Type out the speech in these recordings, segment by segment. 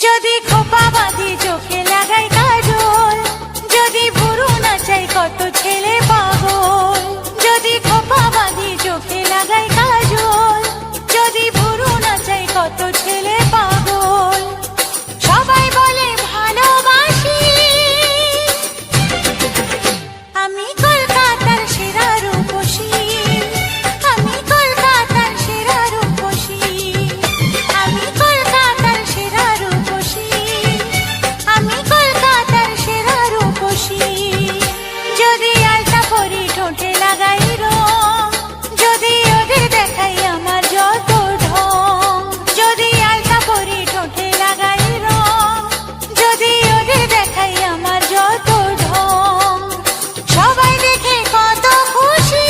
যদি খোপা বাঁধি চোখে লাগাই কাজল, যদি ভুরু নাচাই কত ছেলে পাগল। যদি খোপা বাঁধি চোখে লাগাই কাজল, যদি ভুরু নাচাই কত ছেলে পাগল। সবাই বলে ভালোবাসি, আমি কলকাতার সেরা রূপসী, আমি কলকাতার সেরা রূপসী, আমি কলকাতার সেরা রূপসী, আমি কলকাতার সেরা রূপসী। যদি আলতা পরি ঠোঁটে লাগাই রং, যদি ওদের দেখাই আমার যত ঢং। যদি আলতা পরি ঠোঁটে লাগাই রং, যদি ওদের দেখাই আমার যত ঢং। সবাই দেখে কত খুশি,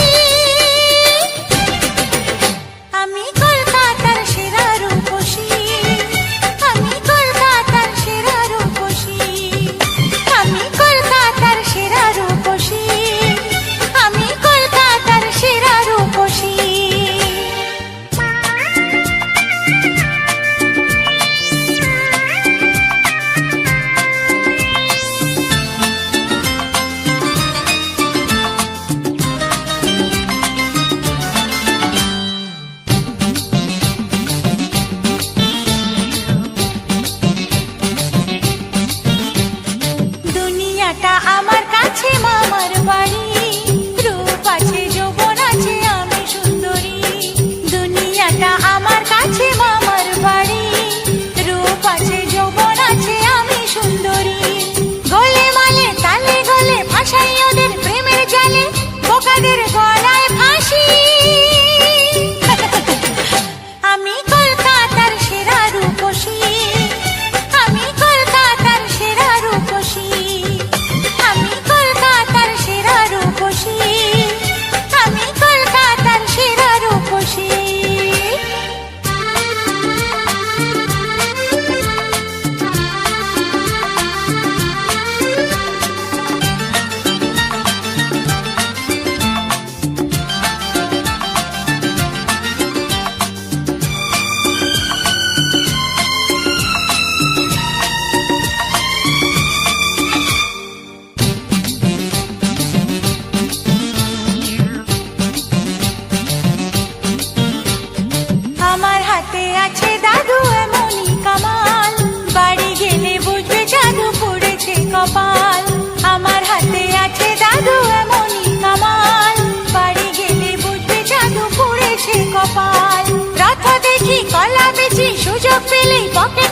আমি কলকাতার সেরা রূপসী, আমি কলকাতার সেরা রূপসী, আমি কলকাতার সেরা রূপসী, আমি কলকাতার সেরা রূপসী। দুনিয়াটা আমার কাছে মামার বাড়ি, রূপ আছে যৌবন আছে আমি সুন্দরী। দুনিয়াটা আমার কাছে মামার বাড়ি, রূপ আছে যৌবন আছে আমি সুন্দরী। গলে মালে তালে গলে ভাসাই ওদের প্রেমের জালে, বোকাদের গলায় ফাঁসি। আমি কলকাতার সেরা রূপসী, আমি কলকাতার সেরা রূপসী, আমি কলকাতার সেরা রূপসী, আমি কলকাতার সেরা রূপসী। আমার হাতে আছে দাদু এমনই কামাল, বাড়ি গেলে বুঝবে জাদু পড়েছে কপাল। আমার হাতে আছে দাদু এমনই কামাল, বাড়ি গেলে বুঝবে জাদু পড়েছে কপাল। রথ দেখি কলা বেচি সুযোগ পেলেই পকেট